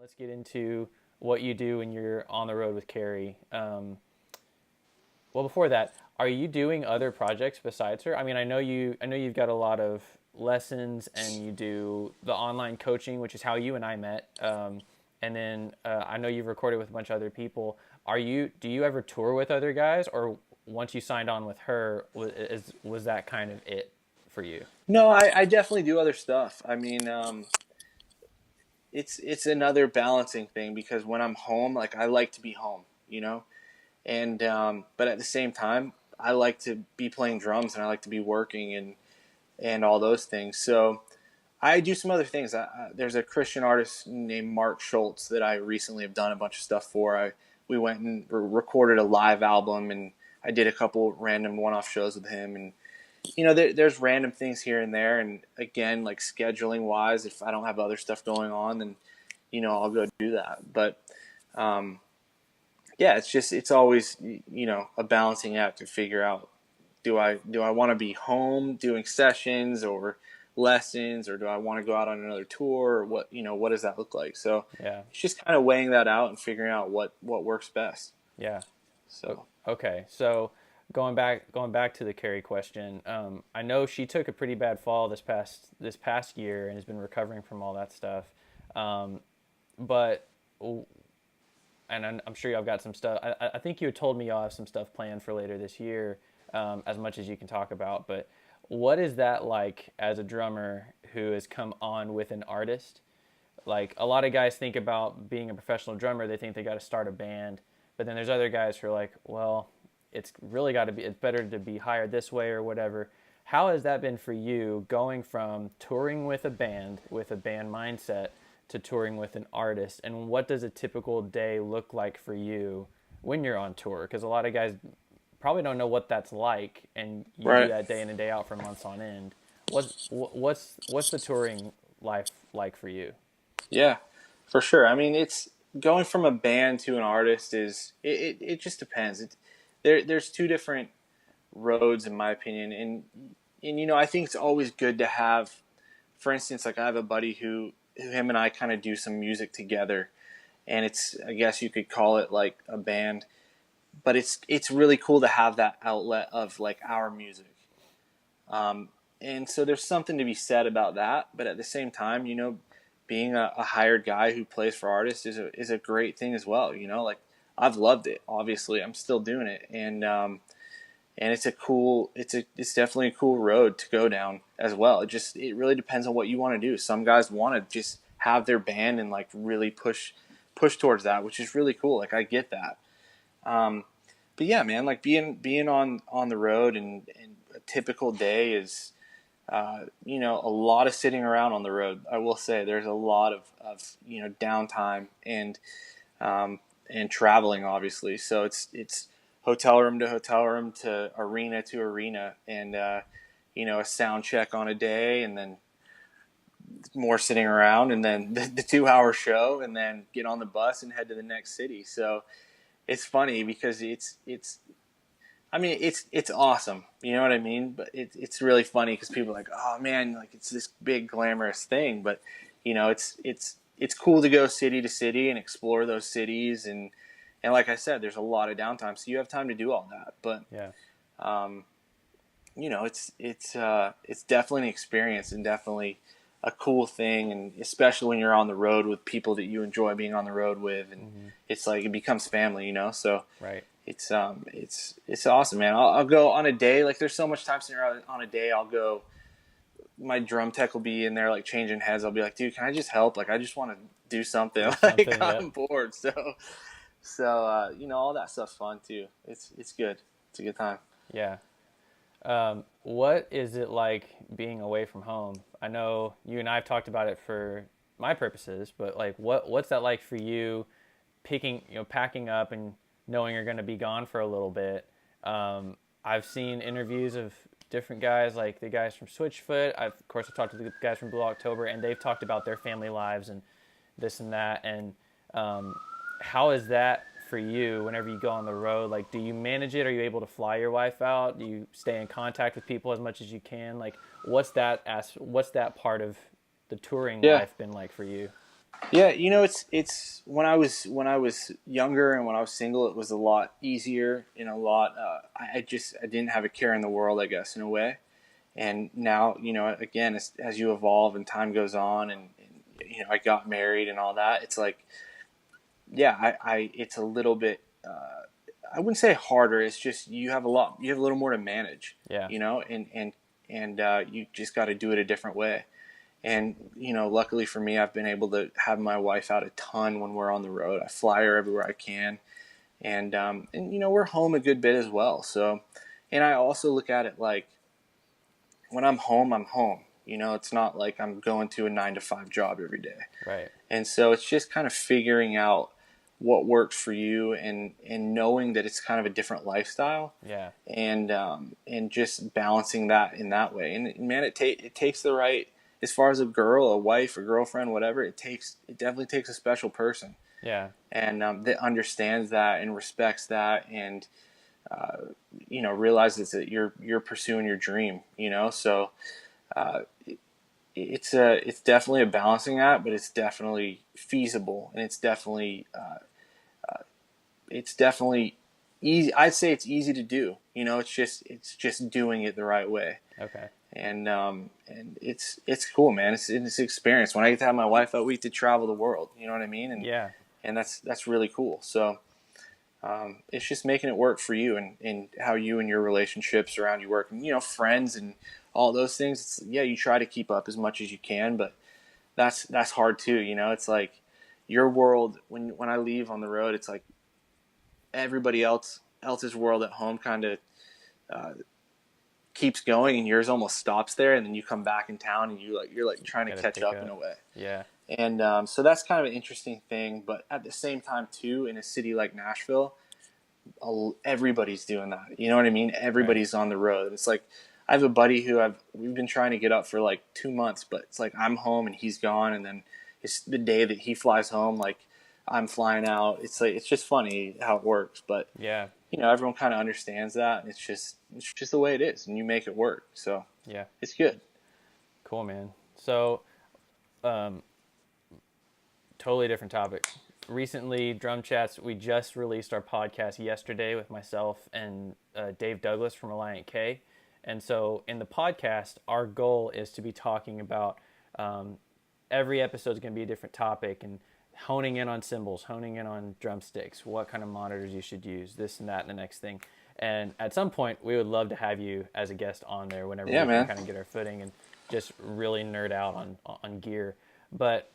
let's get into what you do when you're on the road with Carrie. Well, before that, are you doing other projects besides her? I mean, I know you've got a lot of lessons, and you do the online coaching, which is how you and I met. And then I know you've recorded with a bunch of other people. Do you ever tour with other guys, or once you signed on with her, was that kind of it for you? No, I definitely do other stuff. I mean, it's another balancing thing because when I'm home, like I like to be home, and but at the same time, I like to be playing drums and I like to be working and all those things. So I do some other things. There's a Christian artist named Mark Schultz that I recently have done a bunch of stuff for. We went and recorded a live album, and I did a couple random one-off shows with him. And there's random things here and there. And again, like scheduling wise, if I don't have other stuff going on, then I'll go do that. But yeah, it's always a balancing act to figure out, do I want to be home doing sessions or lessons, or do I want to go out on another tour, or what does that look like? So Yeah. it's just kind of weighing that out and figuring out what works best. Yeah. So Okay. So going back to the Carrie question, I know she took a pretty bad fall this past year and has been recovering from all that stuff. But and I'm sure y'all got some stuff. I think you had told me y'all have some stuff planned for later this year, as much as you can talk about. But what is that like as a drummer who has come on with an artist? Like a lot of guys think about being a professional drummer, they think they got to start a band. But then there's other guys who are like, well, it's really got to be, it's better to be hired this way or whatever. How has that been for you going from touring with a band mindset to touring with an artist? And what does a typical day look like for you when you're on tour? Because a lot of guys probably don't know what that's like, and you do right. that day in and day out for months on end. What's the touring life like for you? Yeah, for sure. I mean, it's going from a band to an artist it just depends. There's two different roads in my opinion, and I think it's always good to have, for instance, like I have a buddy who him and I kind of do some music together, and I guess you could call it like a band, but it's really cool to have that outlet of like our music. And so there's something to be said about that, but at the same time, being a hired guy who plays for artists is a great thing as well. Like I've loved it. Obviously, I'm still doing it, and it's definitely a cool road to go down as well. It really depends on what you want to do. Some guys want to just have their band and like really push towards that, which is really cool. Like I get that. But yeah, man, like being on the road and a typical day is, a lot of sitting around on the road. I will say there's a lot of downtime and traveling, obviously. So it's hotel room to arena, and a sound check on a day, and then more sitting around, and then the 2 hour show, and then get on the bus and head to the next city. So it's funny because I mean, it's awesome. You know what I mean? But it's really funny because people are like, oh man, like it's this big glamorous thing. But it's cool to go city to city and explore those cities, and like I said, there's a lot of downtime, so you have time to do all that. But Yeah. it's definitely an experience and definitely a cool thing, and especially when you're on the road with people that you enjoy being on the road with, and it's like it becomes family, So Right. it's awesome, man. I'll go on a day, like there's so much time sitting around on a day. I'll go. My drum tech will be in there like changing heads. I'll be like, dude, can I just help? Like I just want to do something. Like Yep. I'm bored. So all that stuff's fun too. It's good. It's a good time. Yeah. What is it like being away from home? I know you and I have talked about it for my purposes, but like, what's that like for you? Packing up and knowing you're going to be gone for a little bit. I've seen interviews of different guys, like the guys from Switchfoot. Of course, I've talked to the guys from Blue October, and they've talked about their family lives and this and that. And how is that for you whenever you go on the road? Like, do you manage it? Are you able to fly your wife out? Do you stay in contact with people as much as you can? Like, what's that part of the touring Yeah. life been like for you? Yeah, it's when I was younger and when I was single, it was a lot easier and a lot. I didn't have a care in the world, I guess, in a way. And now, again, as you evolve and time goes on, and I got married and all that. It's like, yeah, it's a little bit. I wouldn't say harder. It's just you have a little more to manage, Yeah. and you just got to do it a different way. And luckily for me, I've been able to have my wife out a ton when we're on the road. I fly her everywhere I can, and we're home a good bit as well. So, and I also look at it like when I'm home, I'm home. It's not like I'm going to a 9 to 5 job every day. Right. And so it's just kind of figuring out what works for you, and knowing that it's kind of a different lifestyle, Yeah. and just balancing that in that way. And man, it takes the right, as far as a girl, a wife, a girlfriend, whatever. It definitely takes a special person, Yeah. and that understands that and respects that, and realizes that you're pursuing your dream. So uh, it's definitely a balancing act, but it's definitely feasible, and it's definitely easy. I'd say it's easy to do. It's just doing it the right way. Okay. And it's cool, man. It's an experience. When I get to have my wife out, we get to travel the world. You know what I mean? Yeah. And that's really cool. So it's just making it work for you, and how you and your relationships around you work, and friends and all those things. Yeah, you try to keep up as much as you can, but that's hard too. It's like your world, when I leave on the road, it's like everybody else's world at home kind of uh, keeps going, and yours almost stops there, and then you come back in town, and you're like trying to Gotta catch pick up in up. a way. Yeah. And so that's kind of an interesting thing. But at the same time too, in a city like Nashville, everybody's doing that. You know what I mean? Right. Everybody's on the road. It's like I have a buddy who we've been trying to get up for like 2 months, but it's like I'm home and he's gone, and then it's the day that he flies home, like I'm flying out. It's like it's just funny how it works, but Yeah. everyone kind of understands that, and it's just the way it is, and you make it work. So Yeah. it's good. Cool, man. So, um, totally different topic. Recently, Drum Chats, we just released our podcast yesterday with myself and Dave Douglas from Alliant K. And so, in the podcast, our goal is to be talking about every episode is going to be a different topic, and honing in on cymbals, honing in on drumsticks, what kind of monitors you should use, this and that, and the next thing. And at some point, we would love to have you as a guest on there whenever Yeah, we can man. kind of get our footing and just really nerd out on gear. But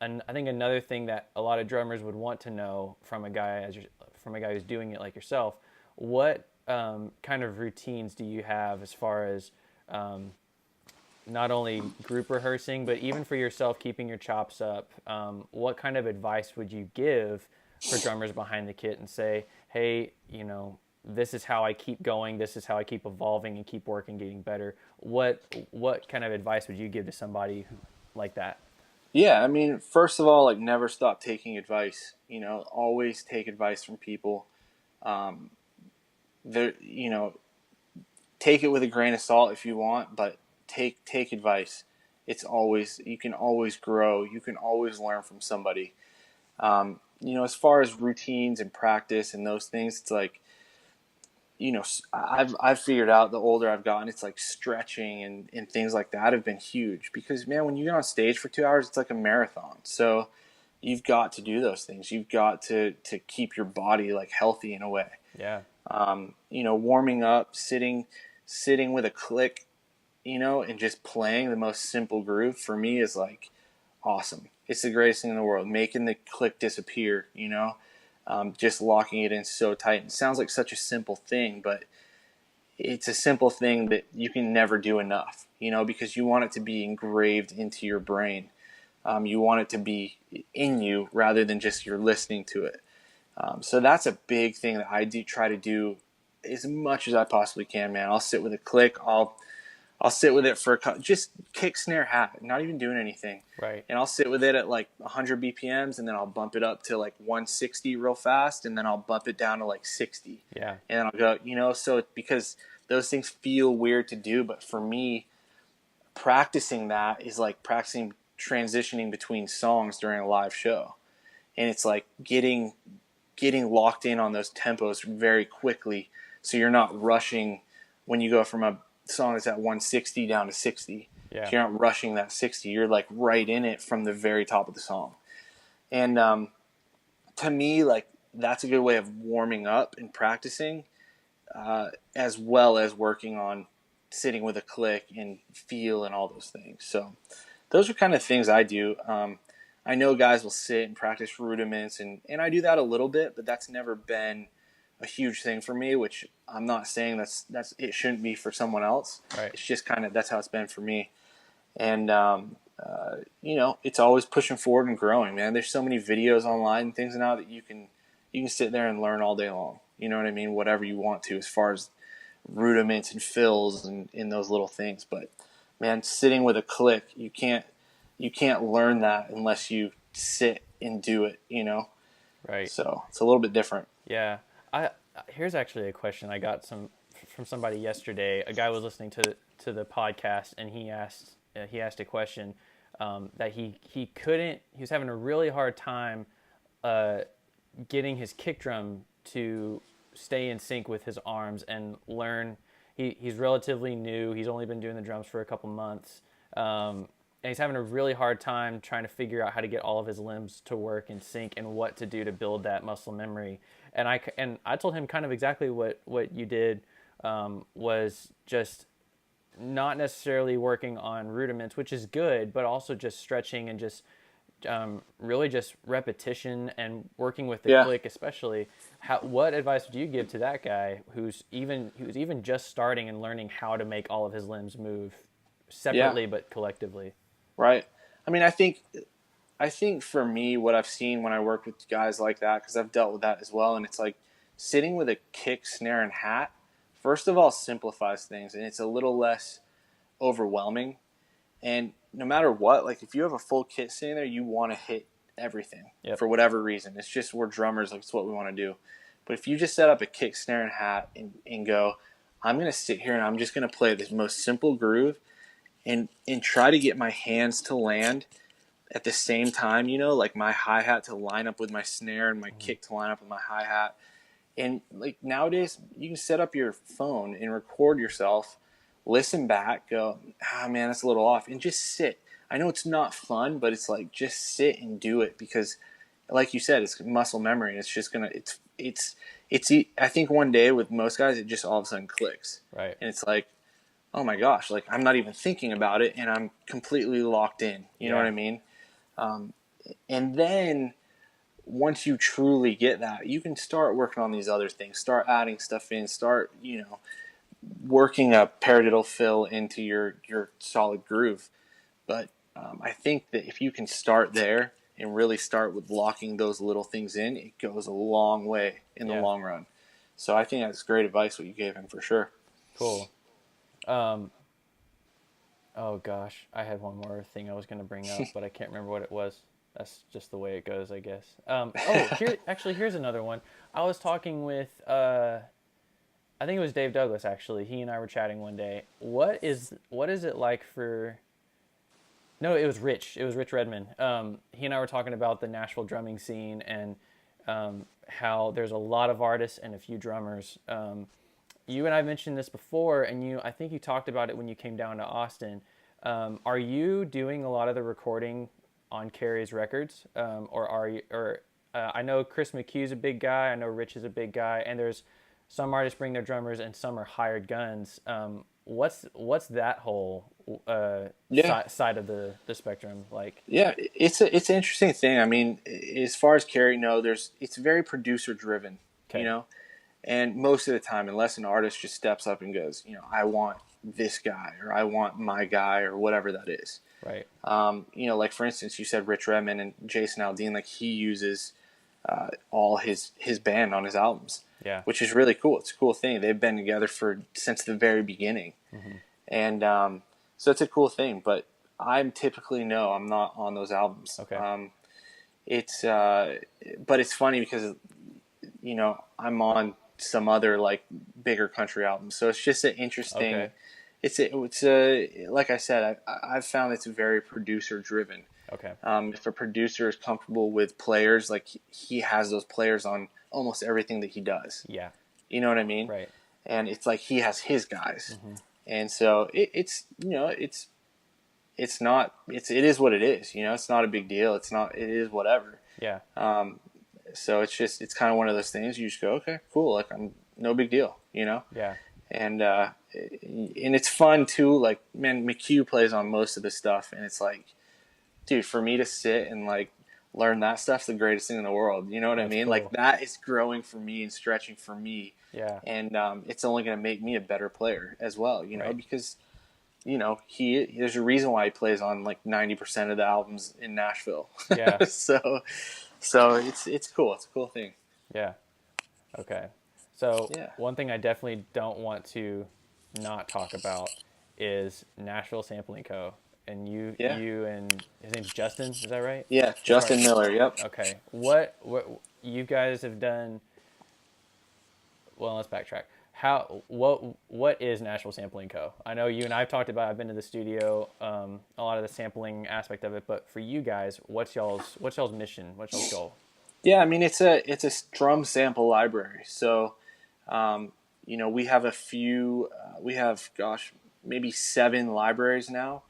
and I think another thing that a lot of drummers would want to know from a guy who's doing it like yourself, what kind of routines do you have as far as not only group rehearsing, but even for yourself keeping your chops up? What kind of advice would you give for drummers behind the kit and say, hey, this is how I keep going, this is how I keep evolving and keep working, getting better? What kind of advice would you give to somebody like that? Yeah, I mean, first of all, like never stop taking advice. Always take advice from people. Um, there, take it with a grain of salt if you want, but take advice. You can always grow. You can always learn from somebody. As far as routines and practice and those things, it's like I've figured out the older I've gotten, it's like stretching and things like that have been huge, because man, when you get on stage for 2 hours, it's like a marathon. So you've got to do those things. You've got to keep your body like healthy in a way. Yeah. Warming up, sitting with a click, and just playing the most simple groove for me is like awesome. It's the greatest thing in the world. Making the click disappear, just locking it in so tight. It sounds like such a simple thing, but it's a simple thing that you can never do enough, because you want it to be engraved into your brain. You want it to be in you rather than just you're listening to it. So that's a big thing that I do try to do as much as I possibly can, man. I'll sit with a click. I'll sit with it for just kick, snare, hat, not even doing anything. Right. And I'll sit with it at like 100 BPMs, and then I'll bump it up to like 160 real fast, and then I'll bump it down to like 60. Yeah. And then I'll go, so because those things feel weird to do, but for me, practicing that is like practicing transitioning between songs during a live show, and it's like getting locked in on those tempos very quickly, so you're not rushing when you go from a song that's at 160 down to 60. Yeah. So you're not rushing that 60. You're like right in it from the very top of the song. And to me, like that's a good way of warming up and practicing, as well as working on sitting with a click and feel and all those things. So those are kind of things I do. I know guys will sit and practice rudiments, and I do that a little bit, but that's never been a huge thing for me, which I'm not saying that's it shouldn't be for someone else. Right. It's just kind of, that's how it's been for me. And, you know, it's always pushing forward and growing, man. There's so many videos online and things now that you can sit there and learn all day long. You know what I mean? Whatever you want to, as far as rudiments and fills and in those little things. But man, sitting with a click, you can't learn that unless you sit and do it, you know? Right. So it's a little bit different. Yeah. Here's actually a question I got from somebody yesterday. A guy was listening to the podcast, and he asked a question that he was having a really hard time getting his kick drum to stay in sync with his arms and learn. He's relatively new. He's only been doing the drums for a couple months. And he's having a really hard time trying to figure out how to get all of his limbs to work in sync and what to do to build that muscle memory. And I told him kind of exactly what you did, was just not necessarily working on rudiments, which is good, but also just stretching and just really just repetition and working with the click, especially. What advice would you give to that guy who's even just starting and learning how to make all of his limbs move separately but collectively? Right. I mean, I think for me, what I've seen when I work with guys like that, because I've dealt with that as well, and it's like sitting with a kick, snare, and hat, first of all, simplifies things, and it's a little less overwhelming. And no matter what, like if you have a full kit sitting there, you want to hit everything for whatever reason. It's just, we're drummers, like it's what we want to do. But if you just set up a kick, snare, and hat and go, I'm going to sit here and I'm just going to play this most simple groove and try to get my hands to land at the same time, you know, like my hi-hat to line up with my snare and my kick to line up with my hi-hat. And like nowadays, you can set up your phone and record yourself, listen back, go, man, that's a little off, and just sit. I know it's not fun, but it's like just sit and do it, because like you said, it's muscle memory, and it's just gonna, it's I think one day with most guys, it just all of a sudden clicks. Right. And it's like, oh my gosh, like I'm not even thinking about it and I'm completely locked in. You know what I mean? And then once you truly get that, you can start working on these other things, start adding stuff in, start, you know, working a paradiddle fill into your solid groove. But I think that if you can start there and really start with locking those little things in, it goes a long way in the long run. So I think that's great advice what you gave him, for sure. Cool. Oh gosh, I had one more thing I was going to bring up, but I can't remember what it was. That's just the way it goes, I guess. Here's another one. I was talking with, I think it was Dave Douglas, actually. He and I were chatting one day. What is it like for... No, it was Rich. It was Rich Redmond. He and I were talking about the Nashville drumming scene and how there's a lot of artists and a few drummers. You and I mentioned this before, and I think you talked about it when you came down to Austin. Are you doing a lot of the recording on Carrie's records, or are you? I know Chris McHugh's a big guy. I know Rich is a big guy, and there's some artists bring their drummers, and some are hired guns. What's that whole side of the spectrum like? Yeah, it's an interesting thing. I mean, as far as Carrie, it's very producer driven. Okay. You know. And most of the time, unless an artist just steps up and goes, you know, I want this guy, or I want my guy, or whatever that is. Right. You know, like for instance, you said Rich Redmond and Jason Aldean, like he uses all his band on his albums. Yeah. Which is really cool. It's a cool thing. They've been together since the very beginning. Mm-hmm. And so it's a cool thing. But I'm not on those albums. Okay. But it's funny because, you know, I'm on some other like bigger country albums, so it's just an interesting. Okay. It's like I said, I've found it's very producer driven. Okay. If a producer is comfortable with players, like he has those players on almost everything that he does. Yeah. You know what I mean? Right. And it's like he has his guys, Mm-hmm. and so it's it is what it is. It's not a big deal. It is whatever. Yeah. So it's kind of one of those things. You just go, okay, cool. Like, I'm no big deal. Yeah. And it's fun too. Like, man, McHugh plays on most of the stuff, and it's like, dude, for me to sit and like learn that stuff's the greatest thing in the world. You know what I That's mean? cool. Like, that is growing for me and stretching for me. Yeah. And it's only going to make me a better player as well. Right. Because there's a reason why he plays on like 90% of the albums in Nashville. Yeah. so it's cool. It's a cool thing. Yeah. Okay. So Yeah. one thing I definitely don't want to not talk about is Nashville Sampling Co. And you and his name's Justin, is that right? Yeah, Justin Miller. Yep. Okay. What you guys have done? Well, let's backtrack. What is Nashville Sampling Co? I know you and I've talked about. I've been to the studio, a lot of the sampling aspect of it. But for you guys, what's y'all's mission? What's y'all's goal? Yeah, I mean, it's a drum sample library. So, we have a few. We have, maybe 7 libraries now.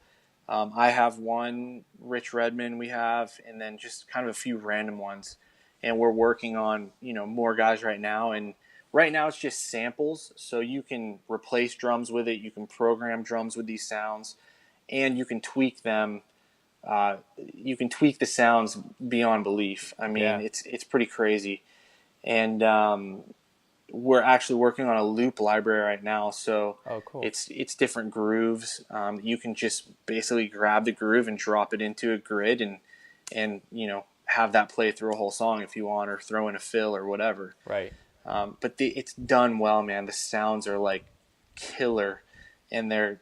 I have one, Rich Redmond we have, and then just kind of a few random ones. And we're working on, more guys right now. And right now it's just samples. So you can replace drums with it. You can program drums with these sounds, and you can tweak them. You can tweak the sounds beyond belief. I mean, it's pretty crazy. And we're actually working on a loop library right now. So cool. It's different grooves. You can just basically grab the groove and drop it into a grid and have that play through a whole song if you want, or throw in a fill or whatever. Right. But it's done well, man. The sounds are like killer, and they're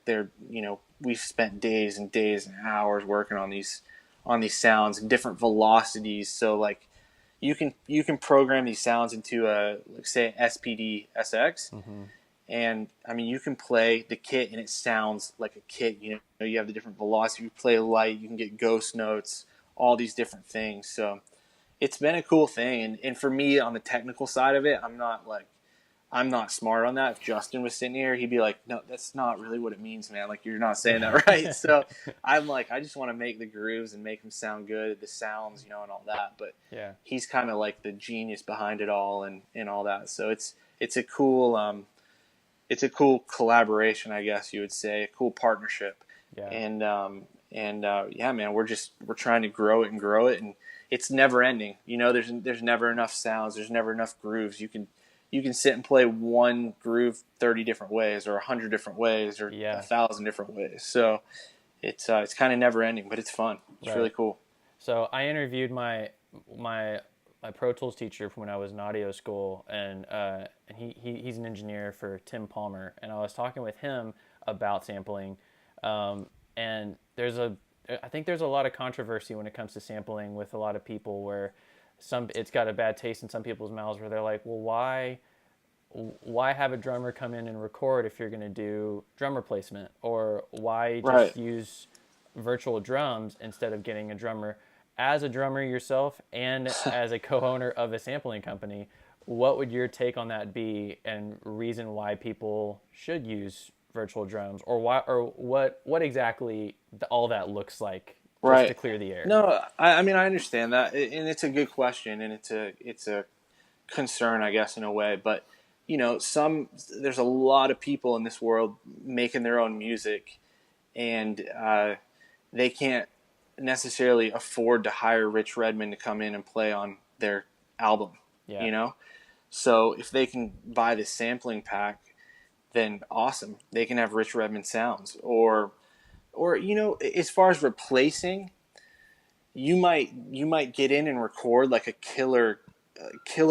we've spent days and days and hours working on these sounds and different velocities. So like you can program these sounds into say SPD SX, and I mean you can play the kit and it sounds like a kit. You have the different velocity. You play light, you can get ghost notes, all these different things. So it's been a cool thing, and for me on the technical side of it, I'm not smart on that. If Justin was sitting here, he'd be like, no, that's not really what it means, man. Like, you're not saying that right. So I'm like, I just want to make the grooves and make them sound good, the sounds, and all that. But he's kind of like the genius behind it all and all that. So it's a cool collaboration, I guess you would say, a cool partnership. Yeah. And man, we're trying to grow it, and it's never ending. There's never enough sounds. There's never enough grooves. You can sit and play one groove 30 different ways, or 100 different ways, or 1,000 different ways. So it's kind of never ending, but it's fun. It's really cool. So I interviewed my Pro Tools teacher from when I was in audio school, and he's an engineer for Tim Palmer, and I was talking with him about sampling, and I think there's a lot of controversy when it comes to sampling with a lot of people, where it's got a bad taste in some people's mouths, where they're like, well, why have a drummer come in and record if you're going to do drum replacement, or why just use virtual drums instead of getting a drummer? As a drummer yourself and as a co-owner of a sampling company, what would your take on that be, and reason why people should use virtual drums, or what exactly all that looks like? Just to clear the air. No, I mean, I understand that, and it's a good question, and it's a concern, I guess, in a way. But there's a lot of people in this world making their own music, and they can't necessarily afford to hire Rich Redmond to come in and play on their album. So if they can buy the sampling pack, then awesome. They can have Rich Redmond sounds, or as far as replacing, you might get in and record like a killer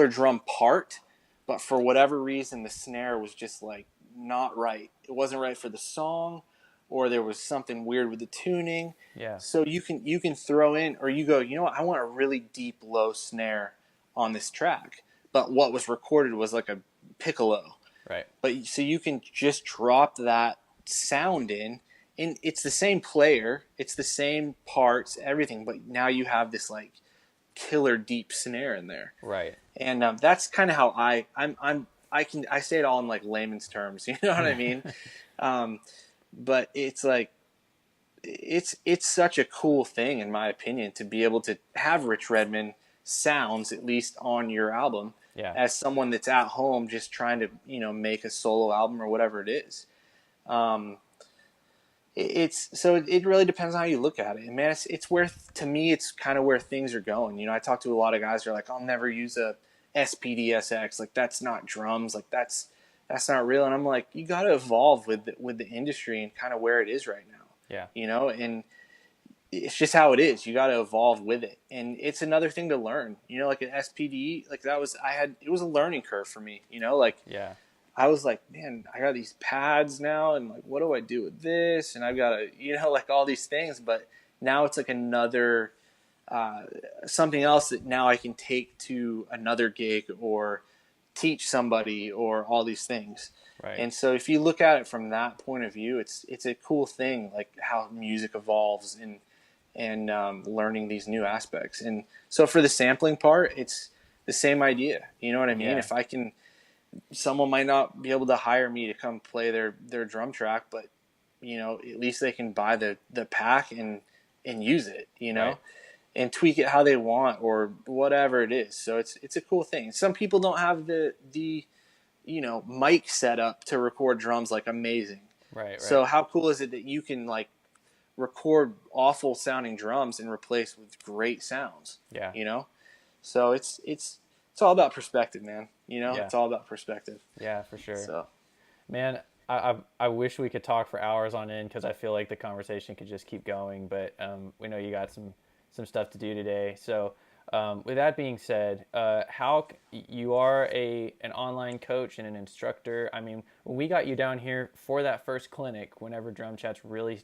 drum part, but for whatever reason the snare was just like not right. It wasn't right for the song, or there was something weird with the tuning. Yeah. So you can throw in, or you go, what, I want a really deep low snare on this track, but what was recorded was like a piccolo. Right. But so you can just drop that sound in, and it's the same player, it's the same parts, everything, but now you have this like killer deep snare in there. Right. And that's kind of how I say it all in like layman's terms, you know what I mean? But it's like, it's such a cool thing, in my opinion, to be able to have Rich Redmond sounds, at least on your album, Yeah. as someone that's at home just trying to, make a solo album or whatever it is. It really depends on how you look at it. And man, it's where, to me, it's kind of where things are going. I talk to a lot of guys who are like, I'll never use a SPDSX. Like, that's not drums. Like, that's not real. And I'm like, you got to evolve with the industry and kind of where it is right now. Yeah. And it's just how it is. You got to evolve with it. And it's another thing to learn, like an SPD, like it was a learning curve for me, Yeah. I was like, man, I got these pads now, and like, what do I do with this? And I've got to, like all these things, but now it's like another, something else that now I can take to another gig or teach somebody or all these things. Right. And so if you look at it from that point of view, it's a cool thing, like how music evolves and learning these new aspects. And so for the sampling part, it's the same idea. You know what I mean? Yeah. If I can, someone might not be able to hire me to come play their drum track, but at least they can buy the pack and use it, Right. and tweak it how they want or whatever it is. So it's a cool thing. Some people don't have the mic set up to record drums like amazing. Right. So how cool is it that you can like record awful sounding drums and replace with great sounds? Yeah. So it's all about perspective, man. Yeah. It's all about perspective. Yeah, for sure. So, man, I wish we could talk for hours on end, because I feel like the conversation could just keep going. But we know you got some stuff to do today. So with that being said, how you are an online coach and an instructor. I mean, when we got you down here for that first clinic, whenever DrumChats really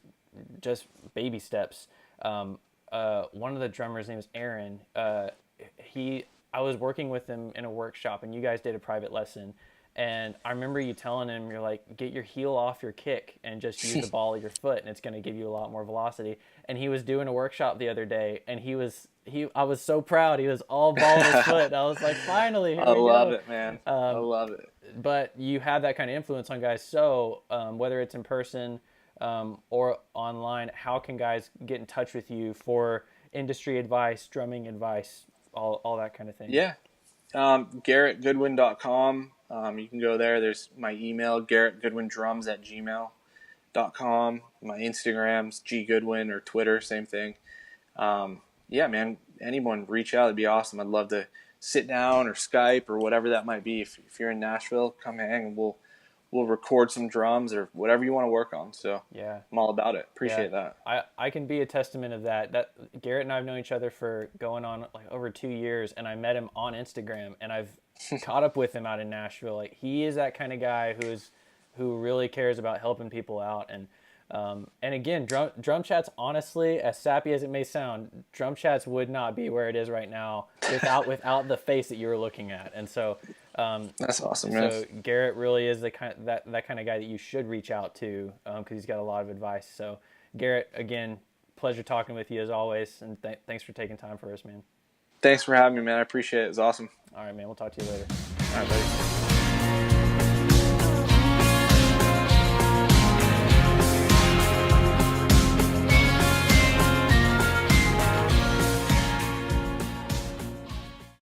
just baby steps, one of the drummers' name is Aaron. I was working with him in a workshop, and you guys did a private lesson. And I remember you telling him, you're like, get your heel off your kick and just use the ball of your foot, and it's going to give you a lot more velocity. And he was doing a workshop the other day, and I was so proud. He was all ball of his foot. I was like, finally, I love it, man. I love it. But you have that kind of influence on guys. So whether it's in person or online, how can guys get in touch with you for industry advice, drumming advice, all that kind of thing? Yeah. GarrettGoodwin.com. You can go there. There's my email, GarrettGoodwinDrums@gmail.com. My Instagram's GGoodwin, or Twitter, same thing. Yeah, man, anyone reach out. It'd be awesome. I'd love to sit down or Skype or whatever that might be. If you're in Nashville, come hang and we'll record some drums or whatever you want to work on. So yeah, I'm all about it. Appreciate that. I can be a testament of that. That Garrett and I have known each other for going on like over 2 years, and I met him on Instagram, and I've caught up with him out in Nashville. Like, he is that kind of guy who really cares about helping people out. And again, DrumChats, honestly, as sappy as it may sound, DrumChats would not be where it is right now without the face that you were looking at. And so that's awesome, man. So Garrett really is the that kind of guy that you should reach out to, because he's got a lot of advice. So Garrett, again, pleasure talking with you as always, and thanks for taking time for us, man. Thanks for having me, man. I appreciate it. It's awesome. All right, man. We'll talk to you later. All right, buddy.